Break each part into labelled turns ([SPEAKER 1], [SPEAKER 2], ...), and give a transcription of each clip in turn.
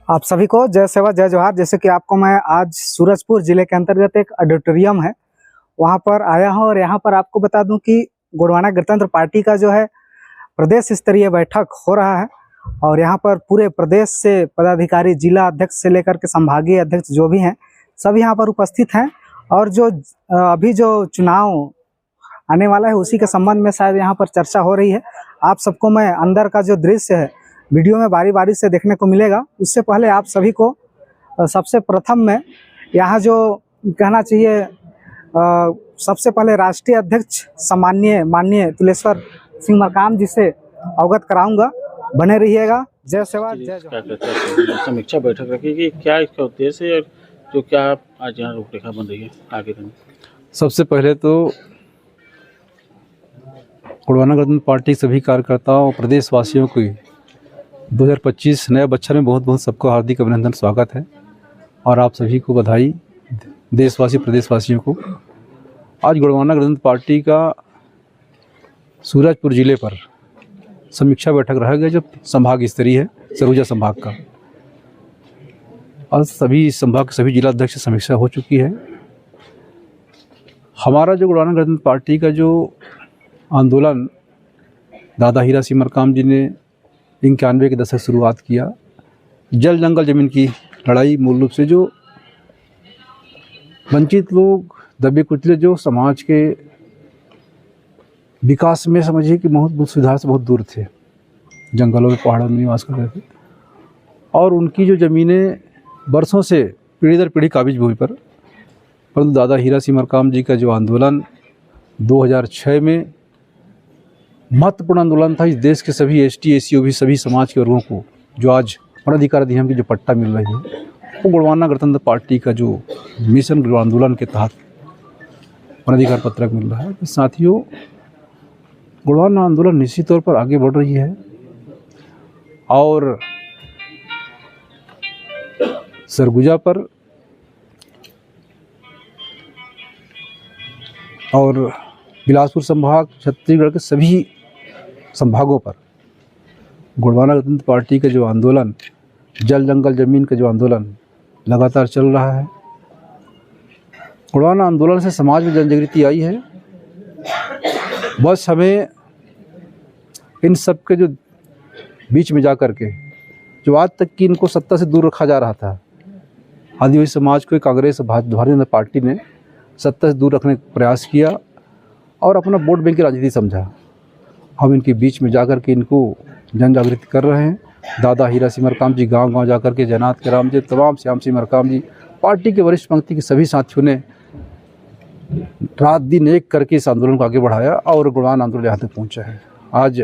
[SPEAKER 1] आप सभी को जय सेवा जय जोहार। जैसे कि आपको मैं आज सूरजपुर जिले के अंतर्गत एक ऑडिटोरियम है वहां पर आया हूं और यहां पर आपको बता दूं कि गोंडवाना गणतंत्र पार्टी का जो है प्रदेश स्तरीय बैठक हो रहा है और यहां पर पूरे प्रदेश से पदाधिकारी, जिला अध्यक्ष से लेकर के संभागीय अध्यक्ष जो भी हैं सब यहां पर उपस्थित हैं। और जो अभी जो चुनाव आने वाला है उसी के संबंध में शायद यहाँ पर चर्चा हो रही है। आप सबको मैं अंदर का जो दृश्य है वीडियो में बारी बारी से देखने को मिलेगा। उससे पहले आप सभी को सबसे प्रथम में यहाँ जो कहना चाहिए सबसे पहले राष्ट्रीय अध्यक्ष माननीय तुलेश्वर सिंह मरकाम जी से अवगत कराऊंगा। बने रहिएगा। जय सेवा जय जोहार।
[SPEAKER 2] समीक्षा बैठक रखी कि क्या इसका उद्देश्य है और जो क्या आज यहाँ रूपरेखा बन रही है आगे दिन।
[SPEAKER 3] सबसे पहले तो गोंडवाना गणतंत्र पार्टी के सभी कार्यकर्ताओं और प्रदेशवासियों को 2025 नए बच्चर में बहुत बहुत सबको हार्दिक अभिनंदन, स्वागत है और आप सभी को बधाई। देशवासी प्रदेशवासियों को आज गोंडवाना गणतंत्र पार्टी का सूरजपुर जिले पर समीक्षा बैठक रहा गया जो संभाग स्तरीय है, सरगुजा संभाग का, और सभी संभाग के सभी जिला अध्यक्ष से समीक्षा हो चुकी है। हमारा जो गोंडवाना गणतंत्र पार्टी का जो आंदोलन दादा हीरा सिंह मरकाम जी ने 91 के दशक शुरुआत किया, जल जंगल ज़मीन की लड़ाई, मूल रूप से जो वंचित लोग, दबे कुचले जो समाज के विकास में समझिए कि बहुत सुधार से बहुत दूर थे, जंगलों में पहाड़ों में निवास करते थे और उनकी जो ज़मीनें बरसों से पीढ़ी दर पीढ़ी काबिज हुई पर, परंतु दादा हीरा सिंह मरकाम जी का जो आंदोलन 2006 में महत्वपूर्ण आंदोलन था। इस देश के सभी एसटी, एसी, ओबी सभी समाज के वर्गों को जो आज वनाधिकार अधिनियम की जो पट्टा मिल रही है वो गोंडवाना गणतंत्र पार्टी का जो मिशन आंदोलन के तहत वनाधिकार पत्रक मिल रहा है। तो साथियों, गोंडवाना आंदोलन निश्चित तौर पर आगे बढ़ रही है और सरगुजा पर और बिलासपुर संभाग, छत्तीसगढ़ के सभी संभागों पर गोंडवाना गणतंत्र पार्टी का जो आंदोलन, जल जंगल ज़मीन का जो आंदोलन लगातार चल रहा है। गोंडवाना आंदोलन से समाज में जनजागृति आई है। बस हमें इन सब के जो बीच में जा कर के जो आज तक की इनको सत्ता से दूर रखा जा रहा था, आदिवासी समाज को कांग्रेस भारतीय जनता पार्टी ने सत्ता से दूर रखने का प्रयास किया और अपना वोट बैंक की राजनीति समझा। हम इनके बीच में जाकर के इनको जन जागृति कर रहे हैं। दादा हीरा सिंह मरकाम जी गांव-गांव जाकर के, जयनाथ के राम जी, तमाम श्याम सिंह मरकाम जी, पार्टी के वरिष्ठ पंक्ति के सभी साथियों ने रात दिन एक करके इस आंदोलन को आगे बढ़ाया और गोंडवाना आंदोलन यहाँ तक पहुँचा है। आज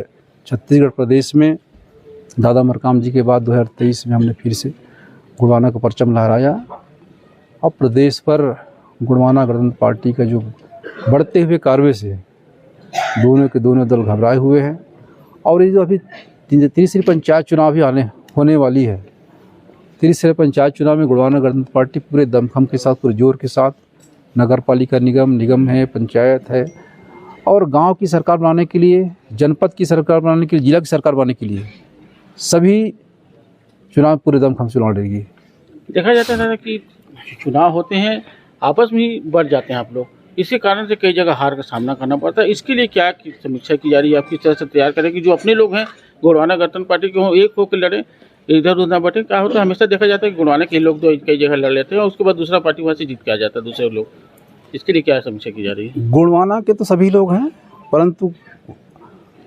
[SPEAKER 3] छत्तीसगढ़ प्रदेश में दादा मरकाम जी के बाद 2023 में हमने फिर से गोंडवाना का परचम लहराया और प्रदेश पर गोंडवाना गणतंत्र पार्टी का जो बढ़ते हुए कार्रवाई से दोनों के दोनों दल घबराए हुए हैं और ये जो अभी तीसरी पंचायत चुनाव भी होने वाली है। तीसरे पंचायत चुनाव में गोंडवाना गणतंत्र पार्टी पूरे दमखम के साथ, पूरे जोर के साथ, नगर पालिका निगम है, पंचायत है और गांव की सरकार बनाने के लिए, जनपद की सरकार बनाने के लिए, जिला की सरकार बनाने के लिए सभी चुनाव पूरे दमखम से लड़ेगी।
[SPEAKER 2] देखा जाता है कि चुनाव होते हैं आपस में ही बढ़ जाते हैं आप लोग, इसके कारण से कई जगह हार का सामना करना पड़ता है। इसके लिए क्या समीक्षा की जा रही है, आप किस तरह से तैयार करें कि जो अपने लोग हैं गोंडवाना गणतंत्र पार्टी के हों, एक होकर लड़े, इधर उधर ना बटे। क्या होता है, हमेशा देखा जाता है कि गोंडवाना के लोग तो कई जगह लड़ लेते हैं और उसके बाद दूसरा पार्टी वहाँ से जीत के आ जाता है, दूसरे लोग। इसके लिए क्या समीक्षा की जा रही है?
[SPEAKER 3] गोंडवाना के तो सभी लोग हैं, परंतु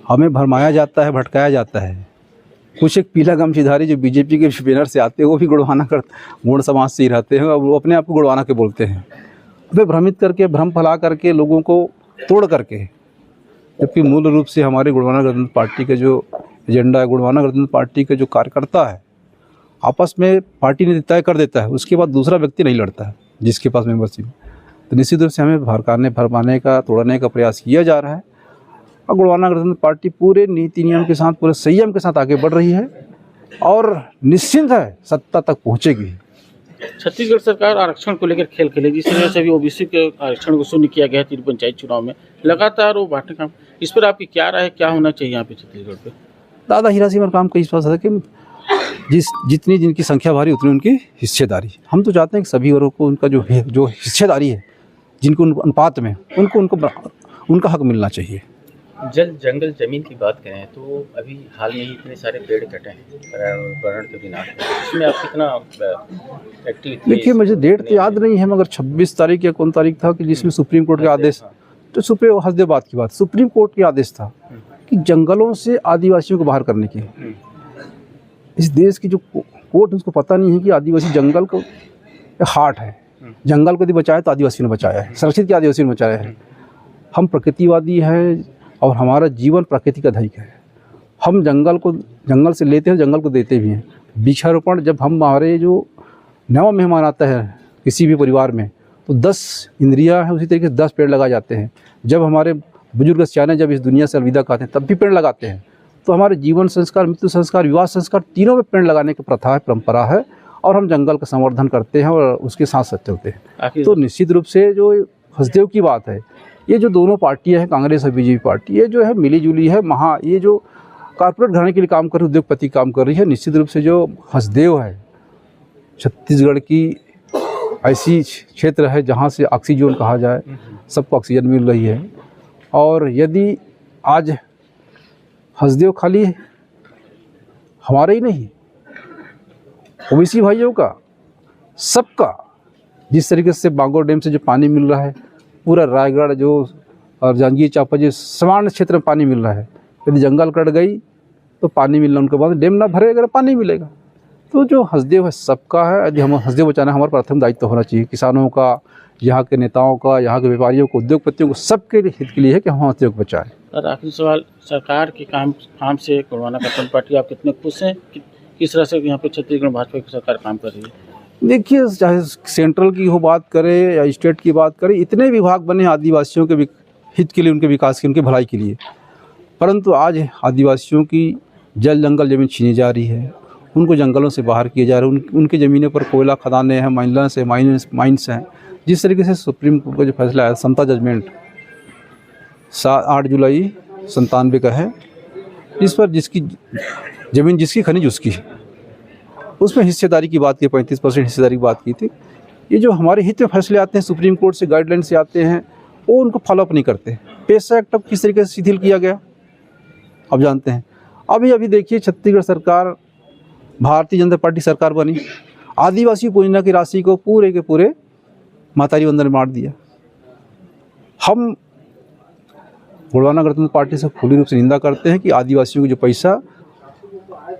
[SPEAKER 3] हमें भरमाया जाता है, भटकाया जाता है। कुछ एक पीला गमछीधारी जो बीजेपी के बैनर से आते हैं वो भी गोंड समाज से ही रहते हैं और वो अपने आप को गोंडवाना के बोलते हैं। वे भ्रमित करके, भ्रम फैला करके, लोगों को तोड़ करके, जबकि मूल रूप से हमारे गोंडवाना गणतंत्र पार्टी का जो एजेंडा है, गोंडवाना गणतंत्र पार्टी के जो कार्यकर्ता है आपस में पार्टी ने तय कर देता है, उसके बाद दूसरा व्यक्ति नहीं लड़ता है जिसके पास मेंबरशिप। तो निश्चित रूप से हमें भरमाने का, तोड़ने का प्रयास किया जा रहा है और गोंडवाना गणतंत्र पार्टी पूरे नीति नियम के साथ, पूरे संयम के साथ आगे बढ़ रही है और निश्चिंत है सत्ता तक पहुँचेगी।
[SPEAKER 2] छत्तीसगढ़ सरकार आरक्षण को लेकर खेल खेलेगी, इस वजह से भी ओबीसी के आरक्षण को शून्य किया गया है। तीन पंचायत चुनाव में लगातार वो बांटने का, इस पर आपकी क्या राय है, क्या होना चाहिए यहाँ पे छत्तीसगढ़ पे?
[SPEAKER 3] दादा हीरा सिंह मरकाम का विश्वास है कि जितनी जिनकी संख्या भारी उतनी उनकी हिस्सेदारी। हम तो चाहते हैं कि सभी वर्गों को उनका जो हिस्सेदारी है, जिनको अनुपात में उनका हक मिलना चाहिए।
[SPEAKER 4] जल जंगल जमीन की बात करें तो अभी हाल में ही इतने सारे पेड़ कटे हैं पर्यावरण के विनाश में, इसमें आप कितना एक्टिविटी?
[SPEAKER 3] देखिए, मुझे डेट तो याद नहीं है, मगर 26 तारीख या कौन तारीख था कि जिसमें सुप्रीम कोर्ट का आदेश, तो सुप्रीम हसदेबाद की बात, सुप्रीम कोर्ट का आदेश था कि जंगलों से आदिवासियों को बाहर करने की। इस देश की जो कोर्ट, उसको पता नहीं है कि आदिवासी जंगल का हार्ट है। जंगल को यदि बचाया तो आदिवासी ने बचाया है, संरक्षित किया आदिवासी ने बचाया है। हम प्रकृतिवादी हैं और हमारा जीवन प्रकृति का अधिक है। हम जंगल से लेते हैं, जंगल को देते भी हैं। वृक्षारोपण, जब हमारे जो नवा मेहमान आता है किसी भी परिवार में, तो 10 इंद्रियां हैं, उसी तरीके से 10 पेड़ लगाए जाते हैं। जब हमारे बुजुर्ग सियाने जब इस दुनिया से अलविदा कहते हैं तब भी पेड़ लगाते हैं। तो हमारे जीवन संस्कार, मृत्यु संस्कार, विवाह संस्कार, तीनों में पेड़ लगाने की प्रथा है, परंपरा है, और हम जंगल का संवर्धन करते हैं और उसके साथ सत्य होते हैं। तो निश्चित रूप से जो हसदेव की बात है, ये जो दोनों पार्टियां हैं, कांग्रेस और बीजेपी पार्टी, ये जो है मिली जुली है, ये जो कॉर्पोरेट घराने के लिए काम कर रही, उद्योगपति काम कर रही है। निश्चित रूप से जो हसदेव है, छत्तीसगढ़ की ऐसी क्षेत्र है जहाँ से ऑक्सीजन कहा जाए, सबको ऑक्सीजन मिल रही है। और यदि आज हसदेव खाली हमारे ही नहीं, ओबीसी भाइयों का, सबका, जिस तरीके से बांगोर डैम से जो पानी मिल रहा है, पूरा रायगढ़ जो और जांजगीर चांपा जो समान क्षेत्र में पानी मिल रहा है, यदि जंगल कट गई तो पानी मिलना उनके बाद, डैम ना भरेगा तो पानी मिलेगा। तो जो हसदेव है सबका है। यदि हम हसदेव बचाना हमारा प्रथम दायित्व होना चाहिए, किसानों का, यहाँ के नेताओं का, यहाँ के व्यापारियों को, उद्योगपतियों को, सबके हित के लिए है कि हम हसदेव को बचाएं।
[SPEAKER 2] और आखिरी सवाल, सरकार के काम से गोंडवाना गणतंत्र पार्टी आप कितने खुश हैं? किस तरह से यहाँ पे छत्तीसगढ़ भाजपा की सरकार काम कर रही है?
[SPEAKER 3] देखिए, चाहे सेंट्रल की हो बात करें या स्टेट की बात करें, इतने विभाग बने आदिवासियों के हित के लिए, उनके विकास के, उनके भलाई के लिए, परंतु आज आदिवासियों की जल जंगल जमीन छीनी जा रही है, उनको जंगलों से बाहर किए जा रहे हैं, उनकी ज़मीनों पर कोयला खदानें हैं, माइंस हैं। जिस तरीके से सुप्रीम कोर्ट का जो फैसला आया, समता जजमेंट 8 जुलाई 97 का है, जिस पर जिसकी ज़मीन, जिसकी खनिज उसकी, उसमें हिस्सेदारी की बात की, 35% हिस्सेदारी की बात की थी। ये जो हमारे हित में फैसले आते हैं, सुप्रीम कोर्ट से गाइडलाइन से आते हैं, वो उनको फॉलोअप नहीं करते। पेशा एक्ट अब किस तरीके से शिथिल किया गया अब जानते हैं। अभी देखिए, छत्तीसगढ़ सरकार भारतीय जनता पार्टी सरकार बनी, आदिवासी योजना की राशि को पूरे के पूरे मातारी वंदन में बांट दिया। हम गोंडवाना गणतंत्र पार्टी से खुली रूप से निंदा करते हैं कि आदिवासियों को जो पैसा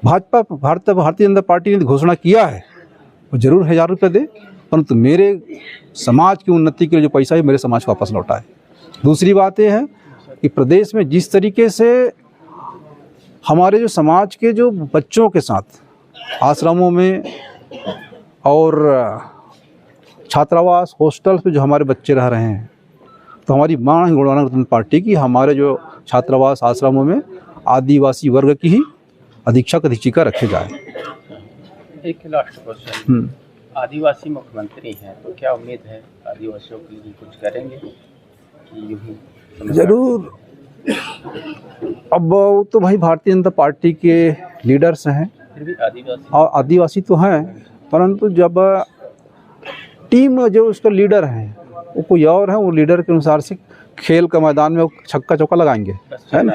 [SPEAKER 3] भारतीय जनता पार्टी ने घोषणा किया है, वो जरूर 1000 रुपये दे, परंतु मेरे समाज की उन्नति के लिए जो पैसा है मेरे समाज को वापस लौटाए। दूसरी बात यह है कि प्रदेश में जिस तरीके से हमारे जो समाज के जो बच्चों के साथ आश्रमों में और छात्रावास, हॉस्टल्स में जो हमारे बच्चे रह रहे हैं, तो हमारी मांग है गोंडवाना गणतंत्र पार्टी की, हमारे जो छात्रावास, आश्रमों में आदिवासी वर्ग की ही अधीक्षक अधीक्षिका रखे जाए।
[SPEAKER 4] एक लास्ट क्वेश्चन, आदिवासी मुख्यमंत्री हैं तो क्या उम्मीद है आदिवासियों के लिए कुछ करेंगे कि यूं ही?
[SPEAKER 3] जरूर। अब वो तो भाई भारतीय जनता पार्टी के लीडर्स हैं,
[SPEAKER 4] फिर भी
[SPEAKER 3] आदिवासी तो हैं, परंतु जब टीम जो उसका लीडर है वो कोई और है, वो लीडर के अनुसार से खेल का मैदान में छक्का चौका लगाएंगे, है ना।